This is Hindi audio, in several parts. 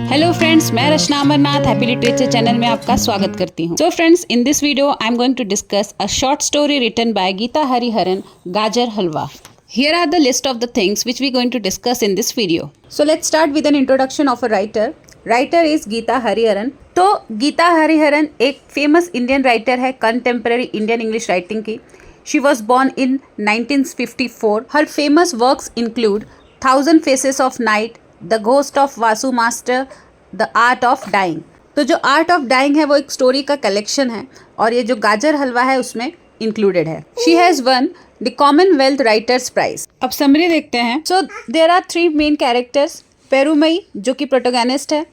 हेलो फ्रेंड्स, मैं Rachna Amarnath happy literature channel में आपका स्वागत करती हूँ। So friends, in this video I am going to discuss a short story written by Geeta Hariharan, Gajar Halwa. Here are the list of the things which we are going to discuss in this video. So let's start with an introduction of a writer. Writer is Gita Hariharan. तो गीता हरिहरन एक फेमस इंडियन राइटर है कंटेम्प्रेरी इंडियन इंग्लिश राइटिंग की. She was born in 1954. Her famous works include Thousand Faces of Night, The Ghost of Vasu Master, The Art of Dying. तो जो आर्ट ऑफ डाइंग है वो एक स्टोरी का कलेक्शन है और ये जो गाजर हलवा है उसमें इंक्लूडेड है. She has won the Commonwealth writers prize. अब समरी देखते हैं. So there are 3 main characters. Perumayee जो कि प्रोटोगनिस्ट है,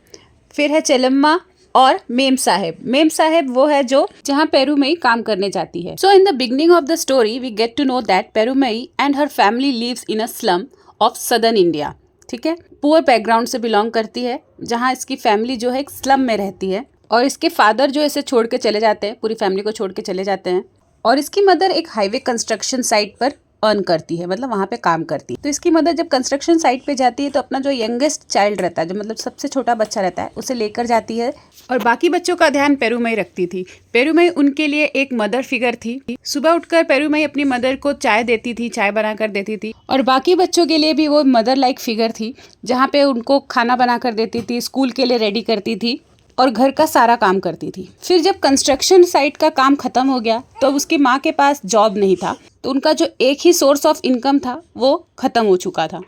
फिर है चेलम्मा और मेम साहेब. मेम साहेब वो है जो जहाँ पेरूमई काम करने जाती है. So in the beginning of the story we get to know that Perumayee and her family lives in a slum of southern India. ठीक है, पुअर बैकग्राउंड से बिलोंग करती है, जहाँ इसकी फैमिली जो है एक स्लम में रहती है और इसके फादर जो इसे छोड़ के चले जाते हैं, पूरी फैमिली को छोड़ के चले जाते हैं. और इसकी मदर एक हाईवे कंस्ट्रक्शन साइट पर अर्न करती है, मतलब वहाँ पे काम करती है. तो इसकी मदर जब कंस्ट्रक्शन साइट पे जाती है तो अपना जो यंगेस्ट चाइल्ड रहता है, जो मतलब सबसे छोटा बच्चा रहता है, उसे लेकर जाती है और बाकी बच्चों का ध्यान पेरूमई रखती थी. पेरूमई उनके लिए एक मदर फिगर थी. सुबह उठकर पेरूमई अपनी मदर को चाय देती थी, चाय बना कर देती थी और बाकी बच्चों के लिए भी वो मदर लाइक फिगर थी, जहाँ पे उनको खाना बना कर देती थी, स्कूल के लिए रेडी करती थी और घर का सारा काम करती थी. फिर जब कंस्ट्रक्शन साइट का काम खत्म हो गया तो उसकी माँ के पास जॉब नहीं था, तो उनका जो एक ही सोर्स ऑफ इनकम था वो खत्म हो चुका था.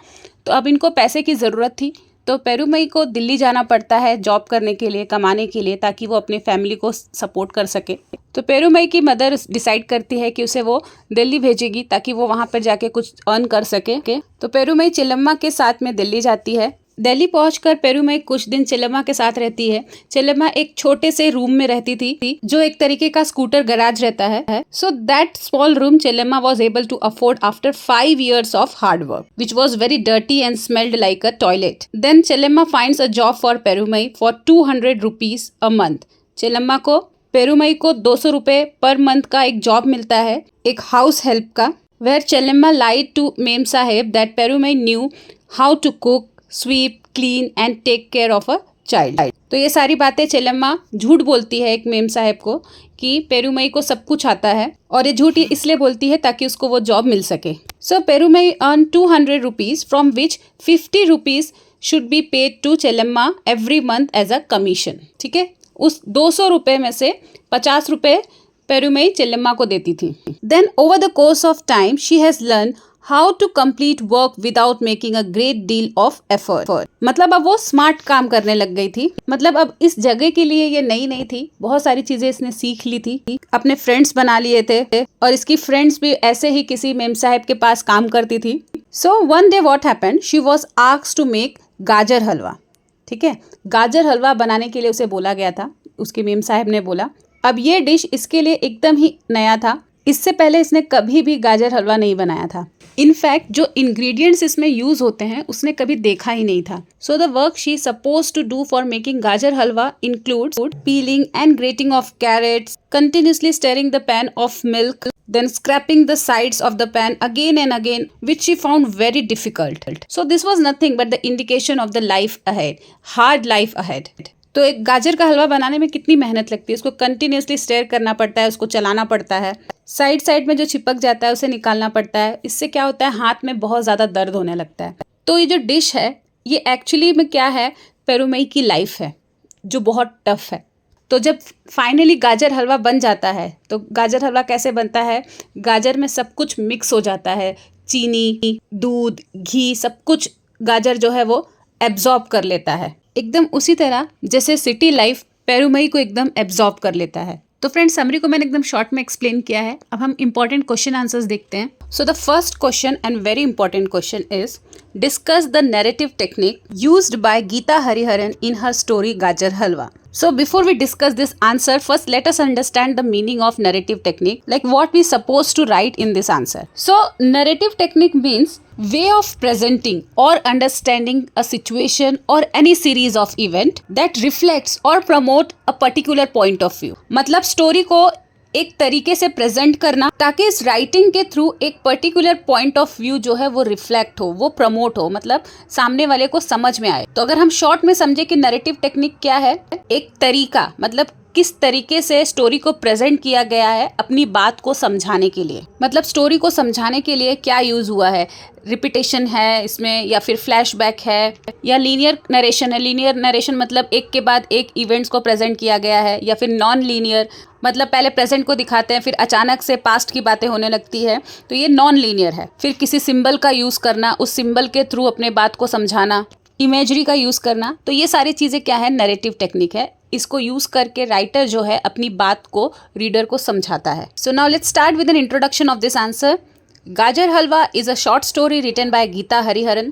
तो अब इनको पैसे की ज़रूरत थी, तो पेरूमई को दिल्ली जाना पड़ता है जॉब करने के लिए, कमाने के लिए, ताकि वो अपनी फैमिली को सपोर्ट कर सके. तो पेरूमई की मदर डिसाइड करती है कि उसे वो दिल्ली भेजेगी ताकि वो वहाँ पर जाके कुछ अर्न कर सके. तो पेरूमई चेलम्मा के साथ में दिल्ली जाती है. दिल्ली पहुंचकर पेरूमई कुछ दिन चेलम्मा के साथ रहती है. चेलम्मा एक छोटे से रूम में रहती थी जो एक तरीके का स्कूटर गैराज रहता है. So that small room Chellamma was able to afford after 5 years of hard work which was very dirty and smelled like a toilet. Then Chellamma finds a job for Perumayee for 200 rupees a month. Chellamma को पेरूमई को 200 रुपये पर मंथ का एक जॉब मिलता है, एक हाउस हेल्प का. Where Chellamma lied to memsahib that Perumayee knew how to cook, sweep, clean and take care of a child. तो ये सारी बातें चेलम्मा झूठ बोलती है एक मेम साहेब को कि पेरूमई को सब कुछ आता है, और ये झूठ इसलिए बोलती है ताकि उसको वो जॉब मिल सके. So Perumayee earn 200 rupees from which 50 rupees should be paid to Chellamma every month as a commission. ठीक है, उस 200 रुपये में से 50 रुपये पेरूमई चेलम्मा को देती थी. Then over the course of time she has learn how to complete work without making a great deal of effort. मतलब अब वो स्मार्ट काम करने लग गई थी. मतलब अब इस जगह के लिए ये नई नहीं थी, बहुत सारी चीजें इसने सीख ली थी, अपने फ्रेंड्स बना लिए थे और इसकी फ्रेंड्स भी ऐसे ही किसी मेम साहेब के पास काम करती थी. So one day what happened, she was asked to make gajar halwa. ठीक है, गाजर हलवा बनाने के लिए उसे बोला गया था. उसके मेम साहब ने बोला. अब ये डिश इसके लिए एकदम ही नया था. इससे पहले इसने कभी भी गाजर हलवा नहीं बनाया था. इनफैक्ट जो इंग्रेडिएंट्स इसमें यूज होते हैं उसने कभी देखा ही नहीं था. So the work she suppose to do for making Gajar Halwa includes peeling and grating of carrots, continuously stirring the pan of milk, then scraping the sides of the pan again and again, which she found very difficult. So this was nothing but the indication of the life ahead, hard life ahead. तो एक गाजर का हलवा बनाने में कितनी मेहनत लगती है. उसको कंटिन्यूसली स्टेयर करना पड़ता है, उसको चलाना पड़ता है, साइड साइड में जो चिपक जाता है उसे निकालना पड़ता है. इससे क्या होता है, हाथ में बहुत ज़्यादा दर्द होने लगता है. तो ये जो डिश है ये एक्चुअली में क्या है, पेरूमई की लाइफ है जो बहुत टफ है. तो जब फाइनली गाजर हलवा बन जाता है, तो गाजर हलवा कैसे बनता है, गाजर में सब कुछ मिक्स हो जाता है, चीनी, दूध, घी, सब कुछ गाजर जो है वो एब्जॉर्ब कर लेता है, एकदम उसी तरह जैसे सिटी लाइफ पेरूमई को एकदम एब्जॉर्ब कर लेता है. तो फ्रेंड्स, समरी को मैंने एकदम शॉर्ट में एक्सप्लेन किया है. अब हम इंपॉर्टेंट क्वेश्चन आंसर्स देखते हैं. So the first question and very important question is discuss the narrative technique used by Geeta Hariharan in her story Gajar Halwa. So before we discuss this answer, first let us understand the meaning of narrative technique, like what we supposed to write in this answer. So narrative technique means way of presenting or understanding a situation or any series of event that reflects or promote a particular point of view. मतलब स्टोरी को एक तरीके से प्रेजेंट करना ताकि इस राइटिंग के थ्रू एक पर्टिकुलर पॉइंट ऑफ व्यू जो है वो रिफ्लेक्ट हो, वो प्रमोट हो, मतलब सामने वाले को समझ में आए। तो अगर हम शॉर्ट में समझे कि नैरेटिव टेक्निक क्या है, एक तरीका, मतलब किस तरीके से स्टोरी को प्रेजेंट किया गया है अपनी बात को समझाने के लिए, मतलब स्टोरी को समझाने के लिए क्या यूज हुआ है, रिपीटेशन है इसमें या फिर फ्लैशबैक है या लीनियर नरेशन है। लीनियर नरेशन मतलब एक के बाद एक इवेंट्स को प्रेजेंट किया गया है, या फिर नॉन लीनियर मतलब पहले प्रेजेंट को दिखाते हैं फिर अचानक से पास्ट की बातें होने लगती है, तो ये नॉन लीनियर है। फिर किसी सिंबल का यूज करना, उस सिंबल के थ्रू अपने बात को समझाना, इमेजरी का यूज करना, तो ये सारी चीजें क्या है, नैरेटिव टेक्निक है। इसको यूज करके राइटर जो है अपनी बात को रीडर को समझाता है। So now let's start with an introduction of this answer. गाजर हलवा is a short story written by Geeta Hariharan.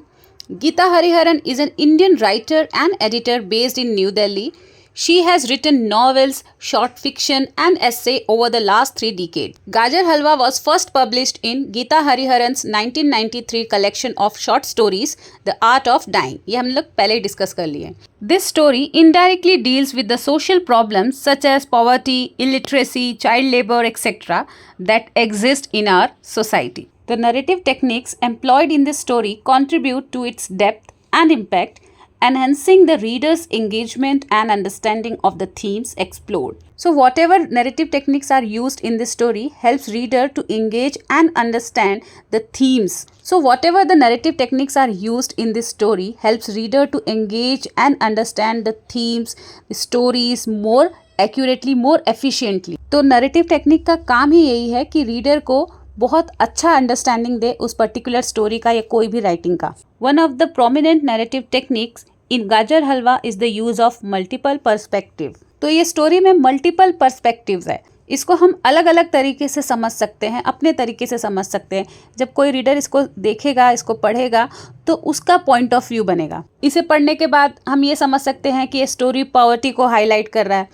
Geeta Hariharan is an Indian writer and editor based in New Delhi. She has written novels, short fiction and essay over the last 3 decades. Gajar Halwa was first published in Geeta Hariharan's 1993 collection of short stories, The Art of Dying. ये हम लोग पहले डिस्कस कर लिए। This story indirectly deals with the social problems such as poverty, illiteracy, child labor, etc. that exist in our society. The narrative techniques employed in this story contribute to its depth and impact, enhancing the reader's engagement and understanding of the themes explored. So whatever narrative techniques are used in this story helps reader to engage and understand the themes. So whatever the narrative techniques are used in this story helps reader to engage and understand the themes, the stories more accurately, more efficiently. तो narrative technique का काम ही यही है कि reader को बहुत अच्छा अंडरस्टैंडिंग दे उस पर्टिकुलर स्टोरी का या कोई भी राइटिंग का। One of the prominent narrative techniques in Gajar Halwa is the use of multiple perspective. तो ये स्टोरी में मल्टीपल पर्सपेक्टिव्स है, इसको हम अलग अलग तरीके से समझ सकते हैं, अपने तरीके से समझ सकते हैं। जब कोई रीडर इसको देखेगा, इसको पढ़ेगा तो उसका पॉइंट ऑफ व्यू बनेगा। इसे पढ़ने के बाद हम ये समझ सकते हैं कि ये स्टोरी पॉवर्टी को हाईलाइट कर रहा है,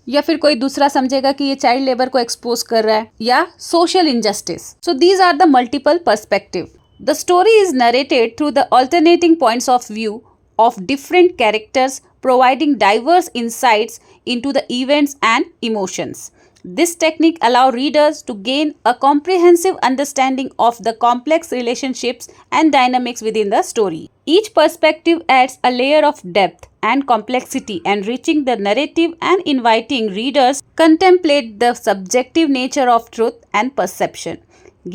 या फिर कोई दूसरा समझेगा कि ये चाइल्ड लेबर को एक्सपोज कर रहा है या social injustice. So these are the multiple perspective. The story is narrated through the alternating points of view of different characters, providing diverse insights into the events and emotions. This technique allows readers to gain a comprehensive understanding of the complex relationships and dynamics within the story. Each perspective adds a layer of depth and complexity, enriching the narrative and inviting readers to contemplate the subjective nature of truth and perception.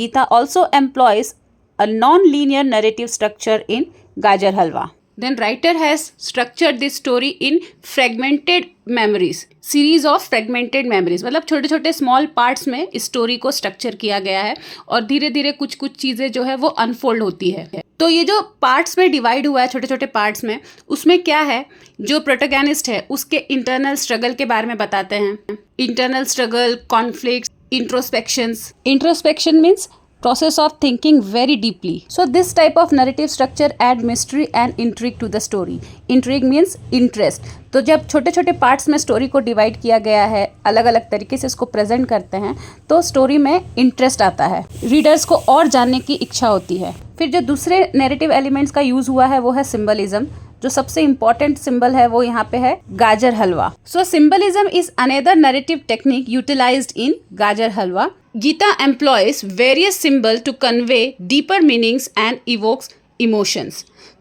Geeta also employs a non-linear narrative structure in Gajar Halwa. Then writer has structured this story in fragmented memories, series of fragmented memories, मतलब छोटे छोटे स्मॉल पार्ट्स में इस स्टोरी को स्ट्रक्चर किया गया है और धीरे धीरे कुछ कुछ चीज़ें जो है वो अनफोल्ड होती है। तो ये जो पार्ट्स में डिवाइड हुआ है छोटे छोटे पार्ट्स में, उसमें क्या है, जो प्रोटोगनिस्ट है उसके इंटरनल स्ट्रगल के बारे में बताते हैं। Internal struggle, conflict, introspections. Introspection means process of thinking very deeply. So this type of narrative structure add mystery and intrigue to the story. Intrigue means interest. तो जब छोटे छोटे पार्ट्स में स्टोरी को डिवाइड किया गया है, अलग अलग तरीके से इसको प्रेजेंट करते हैं, तो स्टोरी में इंटरेस्ट आता है, रीडर्स को और जानने की इच्छा होती है। फिर जो दूसरे नैरेटिव एलिमेंट्स का यूज हुआ है वो है सिंबलिज्म। जो सबसे इंपॉर्टेंट सिंबल है वो यहाँ पे है Gajar Halwa. So symbolism is another narrative technique utilized in Gajar Halwa. Geeta employs various symbols to convey deeper meanings and evokes emotions.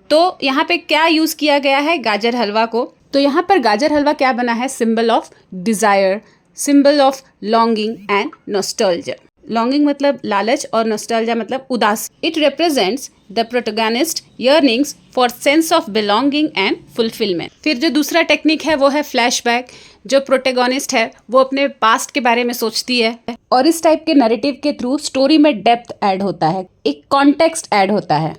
तो यहाँ पे क्या यूज किया गया है गाजर हलवा को, तो यहाँ पर गाजर हलवा क्या बना है, symbol of desire, symbol of longing and nostalgia. Longing मतलब लालच और नॉस्टैल्जिया मतलब उदास। It represents the protagonist yearnings for sense of belonging and fulfilment. फिर जो दूसरा टेक्निक है वो है फ्लैशबैक। जो प्रोटैगनिस्ट है वो अपने पास्ट के बारे में सोचती है और इस टाइप के नैरेटिव के थ्रू स्टोरी में डेप्थ ऐड होता है, एक कॉन्टेक्स्ट ऐड होता है।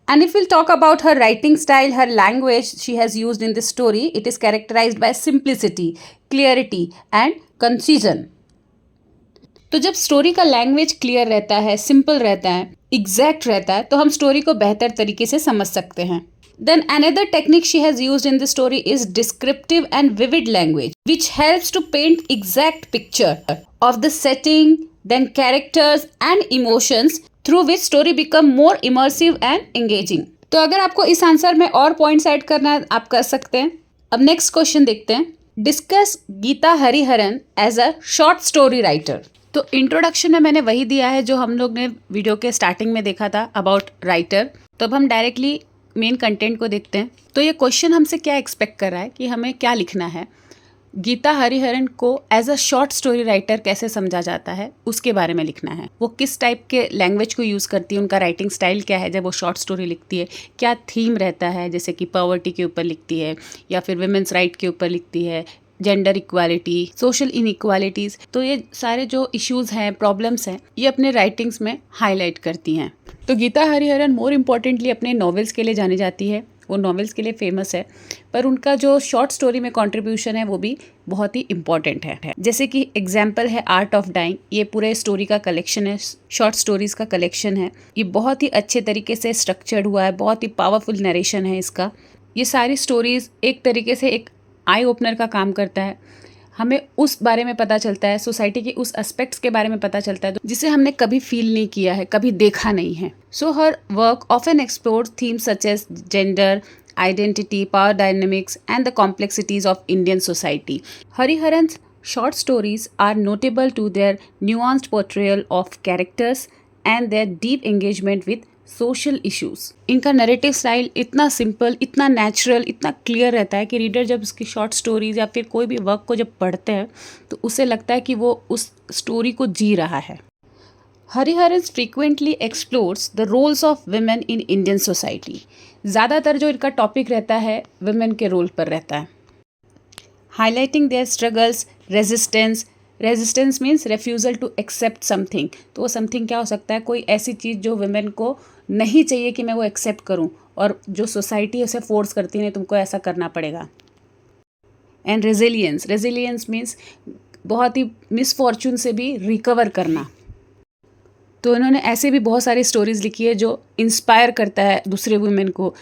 And if we'll talk about her writing style, her language she has used in this story, it is characterized by simplicity, clarity and concision. तो जब स्टोरी का लैंग्वेज क्लियर रहता है, सिंपल रहता है, एग्जैक्ट रहता है, तो हम स्टोरी को बेहतर तरीके से समझ सकते हैं। Then another technique she has used in this story is descriptive and vivid language, which helps to paint exact picture of the setting, then characters and emotions, through which story become more immersive and engaging. तो अगर आपको इस आंसर में और पॉइंट्स ऐड करना है आप कर सकते हैं। अब नेक्स्ट क्वेश्चन देखते हैं। Discuss Geeta Hariharan as a short story writer. तो इंट्रोडक्शन में मैंने वही दिया है जो हम लोग ने वीडियो के स्टार्टिंग में देखा था अबाउट राइटर। तो अब हम डायरेक्टली मेन कंटेंट को देखते हैं। तो ये क्वेश्चन हमसे क्या एक्सपेक्ट कर रहा है कि हमें क्या लिखना है, गीता हरिहरन को as a short story writer कैसे समझा जाता है उसके बारे में लिखना है। वो किस टाइप के लैंग्वेज को यूज़ करती है, उनका राइटिंग स्टाइल क्या है जब वो शॉर्ट स्टोरी लिखती है, क्या थीम रहता है, जैसे कि पॉवर्टी के ऊपर लिखती है या फिर वुमेन्स राइट के ऊपर लिखती है, जेंडर इक्वालिटी, सोशल इनइक्वालिटीज़। तो ये सारे जो इश्यूज़ हैं, प्रॉब्लम्स हैं, ये अपने राइटिंग्स में हाईलाइट करती हैं। तो गीता हरिहरन मोर इम्पॉर्टेंटली अपने नॉवेल्स के लिए जानी जाती है। वो नॉवेल्स के लिए फेमस है, पर उनका जो शॉर्ट स्टोरी में कंट्रीब्यूशन है वो भी बहुत ही इम्पॉर्टेंट है। जैसे कि एग्जाम्पल है आर्ट ऑफ डाइंग। ये पूरे स्टोरी का कलेक्शन है, शॉर्ट स्टोरीज का कलेक्शन है। ये बहुत ही अच्छे तरीके से स्ट्रक्चर्ड हुआ है, बहुत ही पावरफुल नरेशन है इसका। ये सारी स्टोरीज एक तरीके से एक आई ओपनर का काम करता है। हमें उस बारे में पता चलता है, सोसाइटी के उस एस्पेक्ट्स के बारे में पता चलता है जिसे हमने कभी फील नहीं किया है, कभी देखा नहीं है। So her work often explores themes such as gender, identity, power dynamics, and the complexities of Indian society. Hariharan's short stories are notable to their nuanced portrayal of characters and their deep engagement with social issues. इनका नरेटिव स्टाइल इतना सिंपल, इतना नेचुरल, इतना क्लियर रहता है कि रीडर जब उसकी शॉर्ट स्टोरीज या फिर कोई भी वर्क को जब पढ़ते हैं तो उसे लगता है कि वो उस स्टोरी को जी रहा है। Hariharan frequently explores the roles of women in Indian society. ज़्यादातर जो इनका टॉपिक रहता है वुमेन के रोल पर रहता है। Highlighting their struggles, resistance means refusal to accept something. तो वो समथिंग क्या हो सकता है, कोई ऐसी चीज़ जो वुमेन को नहीं चाहिए कि मैं वो एक्सेप्ट करूं और जो सोसाइटी उसे फोर्स करती है तुमको ऐसा करना पड़ेगा। एंड रेजिलियंस मीन्स बहुत ही मिसफॉर्चून से भी रिकवर करना। तो इन्होंने ऐसे भी बहुत सारी स्टोरीज लिखी है जो इंस्पायर करता है दूसरे वुमेन को।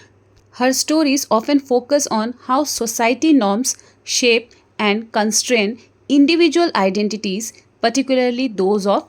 Her stories often focus on how society norms shape and constrain individual identities, particularly those of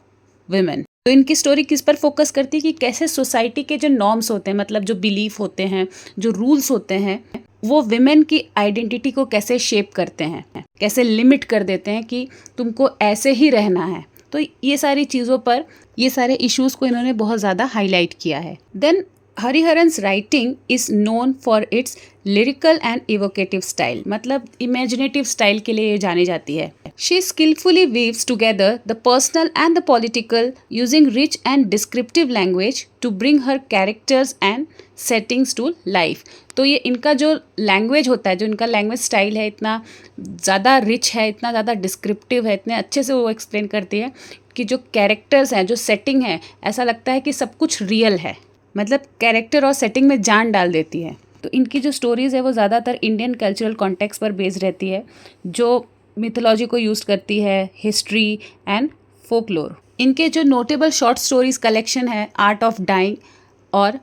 women. तो इनकी स्टोरी किस पर फोकस करती है कि कैसे सोसाइटी के जो नॉर्म्स होते हैं, मतलब जो बिलीफ होते हैं, जो रूल्स होते हैं, वो विमेन की आइडेंटिटी को कैसे शेप करते हैं, कैसे लिमिट कर देते हैं कि तुमको ऐसे ही रहना है। तो ये सारी चीज़ों पर, ये सारे इश्यूज़ को इन्होंने बहुत ज़्यादा हाईलाइट किया है। Then Hariharan's writing is known for its lyrical and evocative style, मतलब इमेजिनेटिव स्टाइल के लिए ये जानी जाती है। She skillfully weaves together the personal and the political using rich and descriptive language to bring her characters and settings to life। तो ये इनका जो लैंग्वेज होता है, जो इनका लैंग्वेज स्टाइल है, इतना ज़्यादा रिच है, इतना ज़्यादा डिस्क्रिप्टिव है, इतने अच्छे से वो एक्सप्लेन करती है कि जो कैरेक्टर्स हैं, जो सेटिंग है, ऐसा लगता है कि सब कुछ रियल है। मतलब कैरेक्टर और सेटिंग में जान डाल देती है। तो इनकी जो स्टोरीज़ है वो ज़्यादातर इंडियन कल्चरल कॉन्टेक्स्ट पर बेस्ड रहती है, जो मिथोलॉजी को यूज़ करती है, हिस्ट्री एंड फोकलोर। इनके जो नोटेबल शॉर्ट स्टोरीज कलेक्शन है आर्ट ऑफ डाइंग और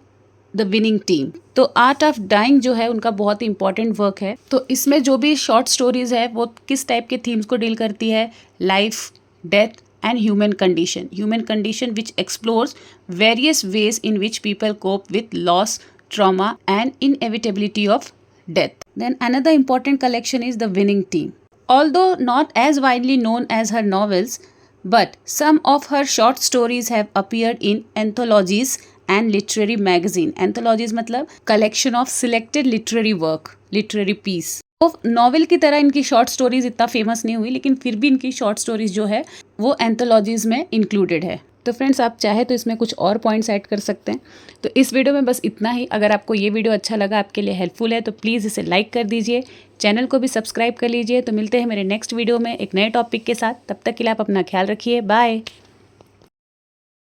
द विनिंग टीम। तो आर्ट ऑफ डाइंग जो है उनका बहुत ही इंपॉर्टेंट वर्क है। तो इसमें जो भी शॉर्ट स्टोरीज है वो किस टाइप के थीम्स को डील करती है, life, death and human condition which explores various ways in which people cope with loss, trauma and inevitability of death. Then another important collection is The Winning Team. Although not as widely known as her novels, but some of her short stories have appeared in anthologies and literary magazine. Anthologies मतलब collection of selected literary work, literary piece. तो नॉवेल की तरह इनकी शॉर्ट स्टोरीज इतना फेमस नहीं हुई, लेकिन फिर भी इनकी शॉर्ट स्टोरीज जो है वो एंथोलॉजीज में इंक्लूडेड है। तो फ्रेंड्स, आप चाहे तो इसमें कुछ और पॉइंट्स ऐड कर सकते हैं। तो इस वीडियो में बस इतना ही। अगर आपको ये वीडियो अच्छा लगा, आपके लिए हेल्पफुल है, तो प्लीज़ इसे लाइक कर दीजिए, चैनल को भी सब्सक्राइब कर लीजिए। तो मिलते हैं मेरे नेक्स्ट वीडियो में एक नए टॉपिक के साथ। तब तक के लिए आप अपना ख्याल रखिए। बाय।